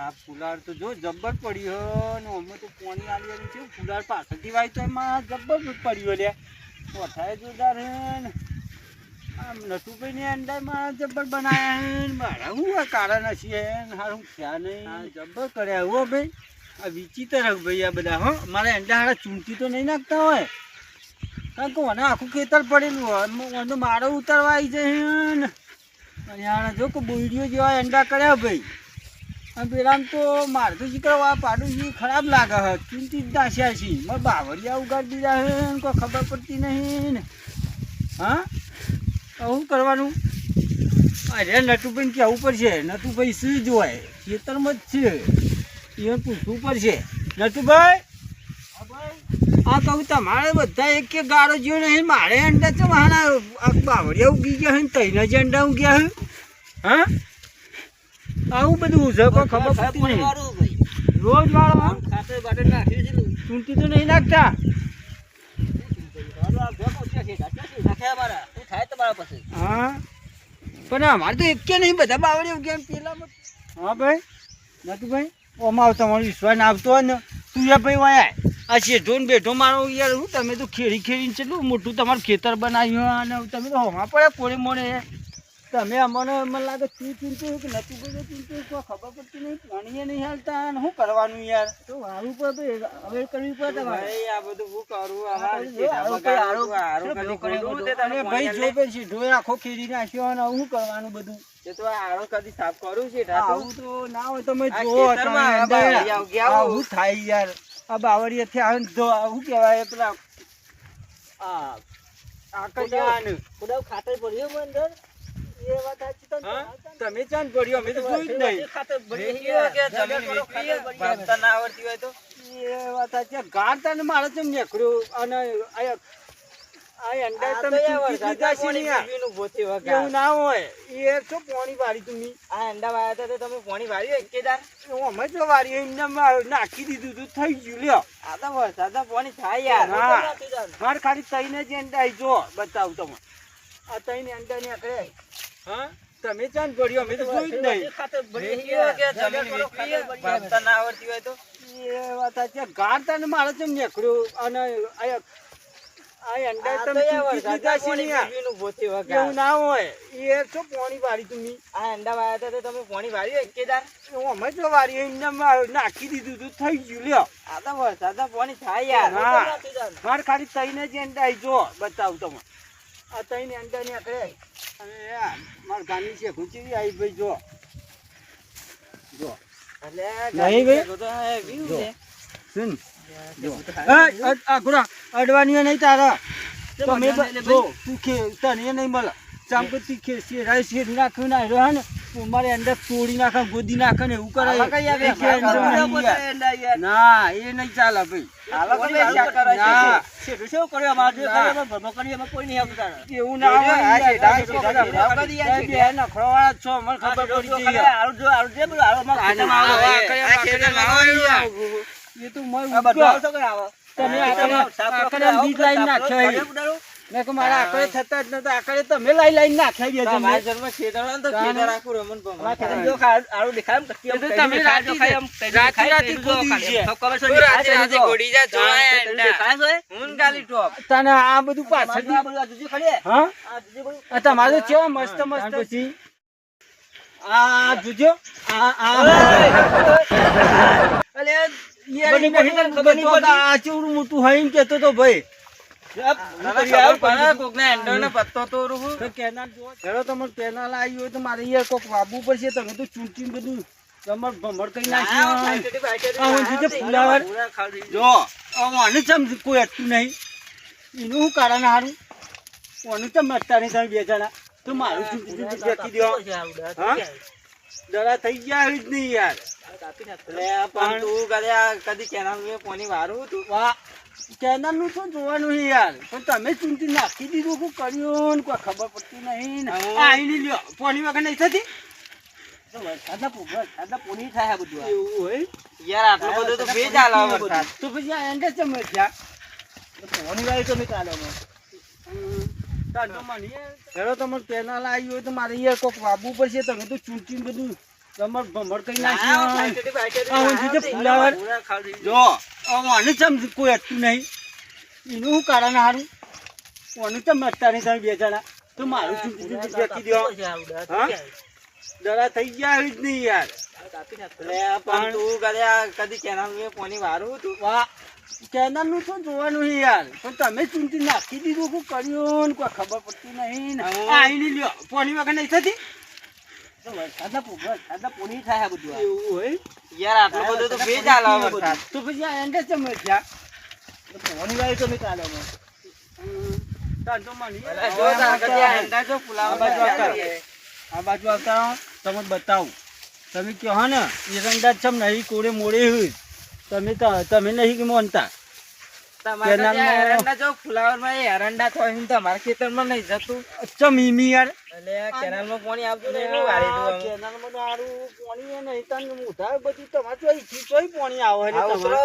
આ ફુલાર તો જો જબ્બર પડ્યો ને અમે તો પાણી આલી છે ફુલાર પાછળથી વાય તો એમાં જબ્બર પડ્યો લે કોઠાએ જોરદાર હે ને આમ નટુભાઈ ને અંડામાં જબ્બર બનાયા હે ને મારા હું આ કારણ હશે ને હારું ખ્યાલ નહીં જબ્બર કર્યા હો ભાઈ આ વિચિત્ર ભાઈ આ બધા હો મારા અંડા હારા ચૂંટી તો નહીં નાખતા હોય કારણ કે મને આખું ખેતર પડેલું હોય મને મારો ઉતારવા આવી જાય ને અને યાર જો કે બોઈડીઓ જેવા અંડા કર્યા ભાઈ અને પેલા તો મારે તો શીખવા પાડું છે ખરાબ લાગે હે ચૂંટી જ નાખ્યા છે મારે બાવળિયા ઉગાડી દીધા હે ને કોઈ ખબર પડતી નહીં ને હા શું કરવાનું અરે નટુભાઈને કહેવું પડશે નટુભાઈ શું જ હોય ખેતરમાં જ છે એ પૂછવું પડશે નટુભાઈ આ કહું તમારે બધા એક એક ગાળો જ્યો નહીં મારે અંડા છે મારા બાવળિયા ઉગી ગયા ને તઈને જ અંડા ઉગ્યા હે હા આવું બધું છે કોઈ ખબર પડતી નહીં રોજ વાળો ચૂંટી તો નહીં નાખતા હા પણ અમારે તો એક કે નહીં બધા બાવળિયા ઉગ્યા પેલામાં હા ભાઈ નટુભાઈ ઓમાં તમારો વિશ્વાસ આવતો હોય ને તું એ ભાઈ વાયા આ શેઠો ને બેઠો મારો યાર હું તમે તો ખેડી ખેડીને કેટલું મોટું તમારું ખેતર બનાવ્યું અને તમે તો હોમાં પડે કોળે મોડે તમે અમને મને લાગે તું ચૂંટ્યું કે નતું બધું ચૂંટ્યું કોઈ ખબર પડતી નહીં પાણીએ નહીં હાલતા અને શું કરવાનું યાર તો વારું પડે હવે કરવી પડે ભાઈ આ બધું શું કરું ભાઈ જો પે શેઠો આખો ખેડી નાખ્યો અને શું કરવાનું બધું તો આરો કદી સાફ કરું છે આવું તો ના હોય તમે જો આવું થાય યાર આ બાવળિયાથી આવે ને તો શું કહેવાય પેલા ખાતર પડ્યું અંદર એ વાત સાચી તમે ચાંદ પડ્યો અમે તો જોયું જ નહીં ખાતર ના આવડતી હોય તો એ વાત સાચી ગાળતા ને મારે છે નીકળ્યું અને એવું ના હોય એ તો પાણી વાળી તમે આ અંડા વાળ્યા હતા તમે પાણી વાળ્યું એકેદાર અમે તો વાળ્યું એમને નાખી દીધું તું થઈ ગયું લ્યો આ તો વરસાદ પાણી થાય યાર મારે ખાલી તઈને જ અંડા જો બતાવું તમે આ તઈને અંડા ને આખરે હા તમે ચાંદ પડ્યો અમે તો જોયું જ નહીં ના આવડતી હોય તો એ વાત સાચી ગાળતા ને મારે છે નીકળ્યું અને એવું ના હોય એ તો પાણી વાળી તમે આ અંડા વાળ્યા હતા તમે પાણી વાળ્યું એકેદાર અમે તો વાળ્યું એમને નાખી દીધું તું થઈ ગયું લ્યો આ તો વરસાદ પાણી થાય યાર મારે ખાલી તઈને જ અંડા જો બતાવું તમે આ તઈને અંડા ને આકડે અને મારા ગાની છે ખુચી આવી ભાઈ જો અડવાની નહીં તારા તને નહીં મળે ચાંપતી નાખ્યું ના ને મારે અંદર તોડી નાખે ગોદી નાખે ને એવું કરે ના એ નહીં ચાલે ભાઈ એવું ના હોય છો મને ખબર પડી એ તો મારા આકડે થતા જ નતા આકડે તમે લાઈ નાખ્યા તને આ બધું પાછળ તમારે કેવા મસ્ત મસ્ત પછી આ જોજો મોટું હોય કેતો તો ભાઈ મારે કોક વાબવું પડશે તમે તો ચૂંટી બધું તમારે ભમર કરી નાખ્યું કોઈ અટતું નહીં એનું શું કારણ સારું કોને ચમ અટતા નહીં તમે બે જણા તો મારું ચૂંટી બેસી દો જરા થઈ ગયા આવી જ નહીં યાર પણ તું કદી કેનાલ પાણી વારું હતું વાહ કેનાલ નું તો જોવાનું છે યાર પણ તમે ચૂંટી નાખી દીધું શું કર્યું ને કોઈ ખબર પડતી નહીં ને આઈ લ્યો પાણી વગર નહીં થતી પોણી થાય બધું એવું હોય યાર આટલો બધો તો ભેજ આલો વરસાદ તો પછી આ એન્ડે ચમ થયા પોણી વાળી તો નહીં ચાલે તમારે કેનાલ આવી હોય તો મારે યાર કોઈક વાબવું પડશે તમે તો ચૂંટીને બધું તમાર ભમર કઈ નાખ્યો ફુલાવર જો આને ચમ કોઈ હતું નહીં એનું શું કારણ હારું કોને ચમ અત્યારે તમે બે જણા તો મારું ચૂંટી બેસી દો હા દરા થઈ ગયા આવી જ નહીં યાર પણ તું કદી કેનાલ પાણી વારું તું વાહ કેનાલ નું તો જોવાનું છે યાર પણ તમે ચૂંટી નાખી દીધું શું કર્યું કોઈ ખબર પડતી નહીં આવીને લ્યો પાણી વગર નહીં થતી વરસાદના પોણી થાય બધું એવું હોય યાર આટલો બધો તો ભેજ આલો વરસાદ તો પછી આ એન્ડે ચમ થયા પોણી વાળી તો નહીં ચાલે આ બાજુ આવતા તમે બતાવો તમે કહો ને એરંડા ચમ નહીં કોડે મોડે હોય તમે નહીં માનતા એરંડા તમારા ખેતરમાં નહીં જતું ચમી યાર કેનાલમાં પાણી આવતું કેનાલમાં આરું પાણી નહીં તને મોઢા બધી તમારે ચોઈ પાણી આવે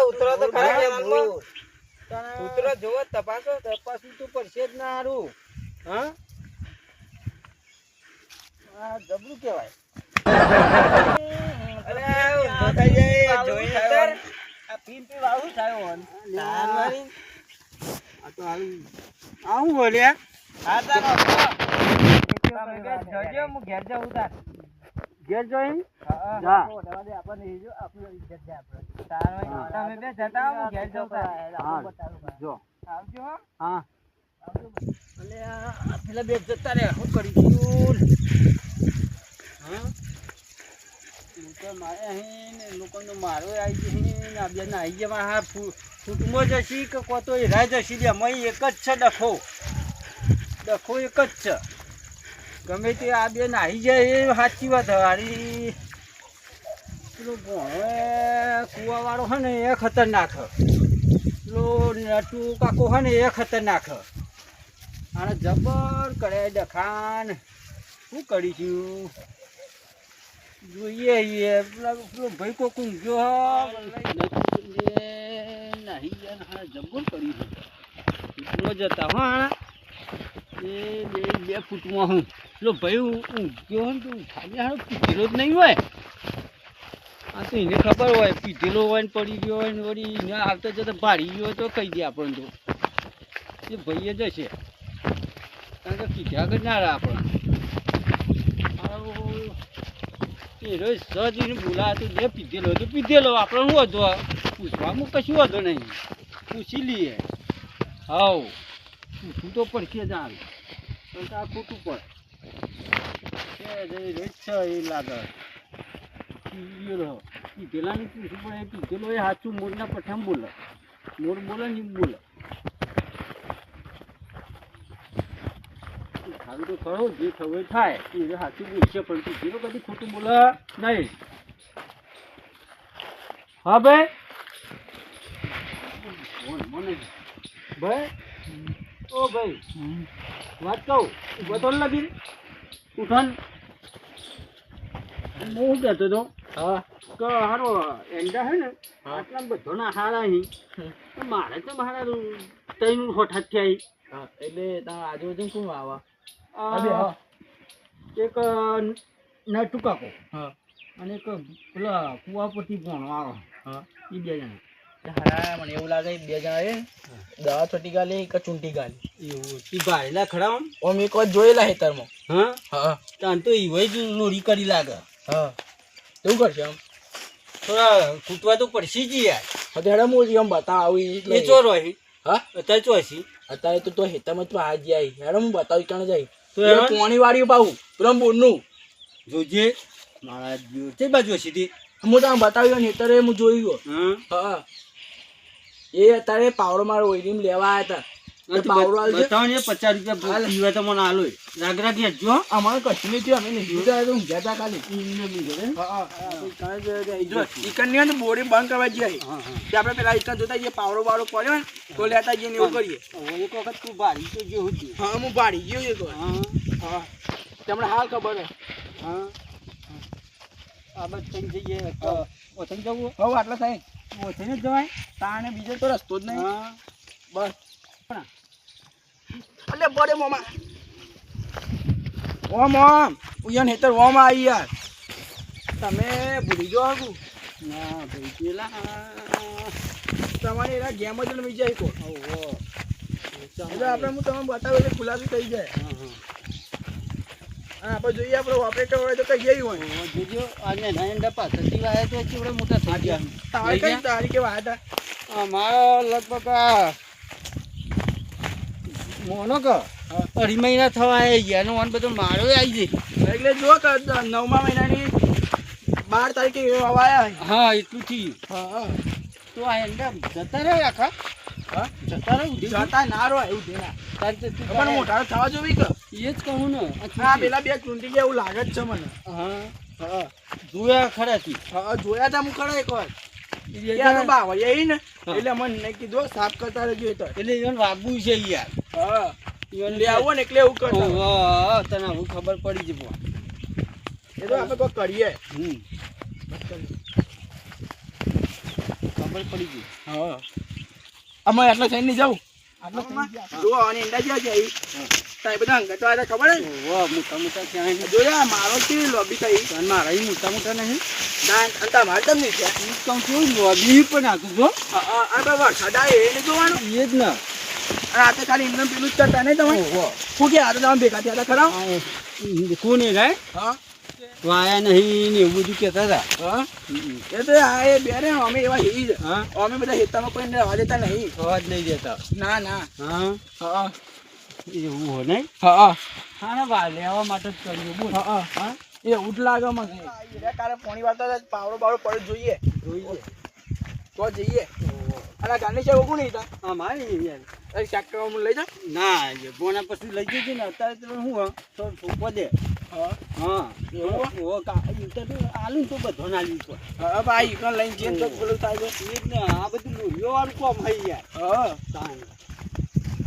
ઉતરો તો ખરા ઉતરો જોવો તપાસવું તો પડશે જ ના હારું હા જબરું કેવાય આવું બોલ્યા ઘેર જોઈ પેલા બે જતા રે શું કરી લોકોનો મારો આવી જશે આ બેન આવી ગયા હા ફૂટમાં જશી કે કોતો હેરા જશી લે મય એક જ છે ડખો એક જ છે ગમે તે આ બેન આવી જાય એ સાચી વાત હારી પેલો ભણો કુવાવાળો છે ને એ ખતરનાક પેલો નટુ કાકો છે ને એ ખતરનાક આને જબર કરે ડખાન શું કરીશું જોઈએ પેલો ભાઈ કોક ઊંઘ્યો નહીં જબર કરી જતા હા એ બે ફૂટમાં હું પેલો ભાઈ ઊંઘ્યો ને તો ખાલી હારો પીધેલો જ નહીં હોય આ તો એને ખબર હોય પીધેલો હોય ને પડી ગયો હોય ને વળી એને આવતા જતા ભાડી ગયો હોય તો કહી દે આપણને તો એ ભાઈએ જશે કારણ કે કીધા આગળ ના રહે આપણને એ રોજ સજીને બોલાતું જે પીધેલો તો પીધેલો આપણે શું હતો પૂછવામાં કશું હતો નહીં પૂછી લઈએ હાવ પૂછવું તો પડશે જ આવે પણ આ ખોટું પડે રોજ છે એ લાગે પીધેલાને પૂછવું પડે એ પીધેલો એ સાચું મોરના પઠામ બોલે મોર બોલે ને એમ બોલે ખાવું તો ખરો જે થવું એ થાય એ સાચું બોલશે પણ પીધેલો કદી ખોટું બોલે નહીં હા ભાઈ મને ભાઈ ઓ ભાઈ વાત કહું બતોલ લગી ઉઠાન હું શું કહેતો હતો હા કે હારો એંડા હે ને આટલા બધો ના હારા અહીં મારે તો મારા ત્રણ હોઠ થયા હા એટલે તમારા આજુબાજુ કોણ આવા એક નટુ કાકો હા અને એક પેલા કુવા પરથી ભણો આવે હા એ બે જણા હારા મને એવું લાગે બે જણા એ દવા છોટી ગાલી કે ચૂંટી ગાલી એવું ઈ ભાઈલા ખડા ઓમ એક વાર જોયેલા હેતરમાં હા હા તાન તો ઈવય જ લોરી કરી લાગે હા એવું કરશે આમ થોડા કૂટવા તો પડશે જ યાર અત્યારે મોજી આમ બતાવી એ ચોર હોય હા અત્યારે ચોસી અત્યારે તો હેતરમાં તો આ જાય હેડો હું બતાવી કાણે જાય તો પોણી વાળી પાવું પેલા બોરનું જોજે મારા જે બાજુ સીધી હું તો બતાવ્યો ને અત્યારે હું જોઈ ગયો હા એ અત્યારે પાવડો મારો ઓઈડીમ લેવા આવ્યા હતા પાવડો આલજો 50 રૂપિયા પીવા તો મને આલો રાગરા કે જો અમાર કશું નહીં થયું અમે નહીં જોતા તો ઊંઘ્યા હતા ખાલી ઇને મી જોડે હા જો ઈકન ની અંદર બોડી બંધ કરવા જઈએ કે આપણે પેલા ઈકન જોતા જે પાવડો બાવડો પડ્યો ને તો લેતા જઈએ ને એવું કરીએ એક વખત તું ભાડી તો જે હતી હા હું ભાડી ગયો એક હા તમને હાલ ખબર હે હા આ બસ થઈ જઈએ ઓથન જવું હવે આટલા થાય ઓથને જવાય તાણે બીજો તો રસ્તો જ નહીં હા બસ અલે બડે મોમા ઓમ ઓમ ઉયન હેતર ઓમ આવી યાર તમે ભૂલી જો આગું ના ભાઈ પેલા તમારે એના ગેમ જ રમી જાય કો એટલે આપણે હું તમને બતાવું એટલે ખુલાસી થઈ જાય અને આપણે જોઈએ આપણે ઓપરેટર હોય તો કઈ ગઈ હોય જોજો અને નાના પાછળથી વાયા તો કેવડે મોટા થઈ ગયા તારે કઈ તારીખે વાયા હતા અમારો લગભગ મોનો ક 2.5 મહિના થવા ગયા એનો વન બધો મારો આવી જાય એટલે જો કે 9મા મહિનાની 12 તારીખે વાયા હા એટલું થયું હા તો આ એંડા જતા રહે આખા હા જતા રહે જતા ના રહો એવું દેના તારી તો તું પણ મોટા થવા જોવી કે એ જ કહું ને હા પેલા બે ચૂંટી ગયા એવું લાગે જ છે મને હા હા જોયા ખરાથી હા જોયા તા હું ખરા એક વાર યાર બાવા એ ને એટલે મને નહીં કીધું સાફ કરતા રહેજો એ તો એટલે ઈવન વાગવું છે યાર હા ઈવન લે આવો ને એટલે એવું કરતા હા તને હું ખબર પડી જ બોલ એ તો આપણે કોઈ કરીએ ખબર પડી ગઈ હા અમે આટલા થઈને નહીં જાઉં જો અને ઈંડા જ્યાં છે એ બધા અંગત વાળા ખબર ને મોટા મોટા ત્યાં જોયા મારો કેવી લોબી થઈ મારા એ મોટા મોટા નહીં દાન અંતા મારે તમને છે કહું છું લોબી પણ આખું જો આ તો વરસાદ આવે એને જોવાનું એ જ ને અને આ તો ખાલી ઇન્દમ પેલું જ કરતા નહીં તમે શું કે આ તો તમે ભેગા થયા હતા ખરા કોને રાય હા વાયા નહીં ને એવું બધું કહેતા હતા હા એ તો આ એ બે ને અમે એવા હેવી છે હા અમે બધા હેતામાં કોઈ રહેવા દેતા નહીં અવાજ નહીં દેતા ના ના હા હા એવું હોય નહીં હા હા ને વા લેવા માટે જ કર્યું બોલ હા હા એવું જ લાગે મને કાલે પોણી વાળતા પાવડો બાવડો પડે જોઈએ જોઈએ તો જઈએ અને ગાંધી છે ઓગું નહીં તા અમારે યાર અરે ટ્રેક્ટરમાં લઈ જા ના બોના પછી લઈ જજે ને અત્યારે તો હું થોડું ઠોકો દે હા હા એવું આલુ તો બધો ના લીધો હા ભાઈ કણ લઈને જઈને તો પેલું થાય છે એ જ ને આ બધું લોહીઓ વાળું કોમ હોય યાર હા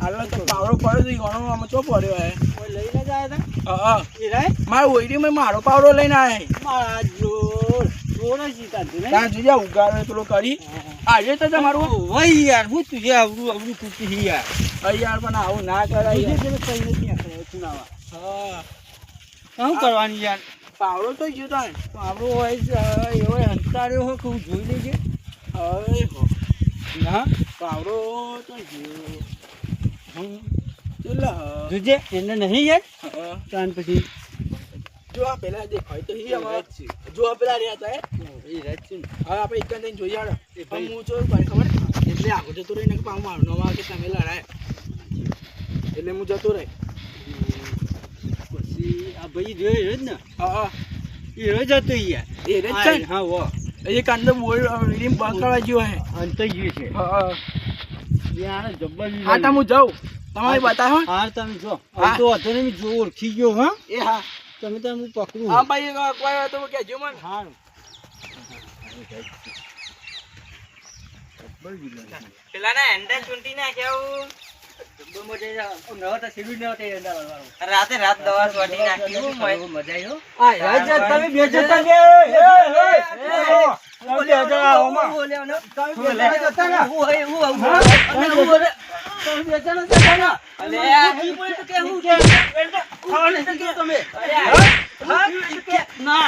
હાલો તો પાવડો પડ્યો તો ઘણો આમાં ચો પડ્યો હે કોઈ લઈને જ આવ્યા હતા હા એ રાય મારા ઓઈડીમાં મારો પાવડો લઈને આવ્યા મારા જોર જોર જ જીતાતું ને ત્યાં જોજે ઉગાડો પેલો કરી આજે તો તમારું વઈ યાર હું તુજે આવડું કૂટી યાર યાર પણ આવું ના કરાય કઈ યાર. નથી આપણે સુનાવા હા શું કરવાની યાર પાવડો તો ગયો તા આપણું હોય એવો હંતાર્યો હોય કે હું જોઈ લેજે હવે હો હા પાવડો તો ગયો ચલો જોજે એને નહીં યાર હા તાન પછી જો આ પેલા દેખાય તો હી અમાર જો આ પેલા રહ્યા હતા એ રાત છે ને હવે આપણે એક જઈને જોઈ આડો એ ભાઈ. હું જો ખબર એટલે આગળ જતો રહીને કે પાઉં મારું નવા કે તમે લડાય એટલે હું જતો રહી પછી આ ભાઈ જોઈ રહ્યો જ ને હા એ રોજ હતો યાર એ રે છે ને? હા વો એ કાંદો બોલ રીમ બંકાવા ગયો હે અંત ગયું છે હા યાર જબ્બર હા તો હું જાઉં તમારે બતાવો હા તમે જો હા. તો હતો ને જો ઓળખી ગયો હા એ હા તમે તો હું પકડું હા ભાઈ કોઈ હોય તો કહેજો મને હા પેલા ના એન્ડા ચૂંટી નાખ્યા રાતે રાત દવા ચોટી નાખી તમે બે જતા બે ના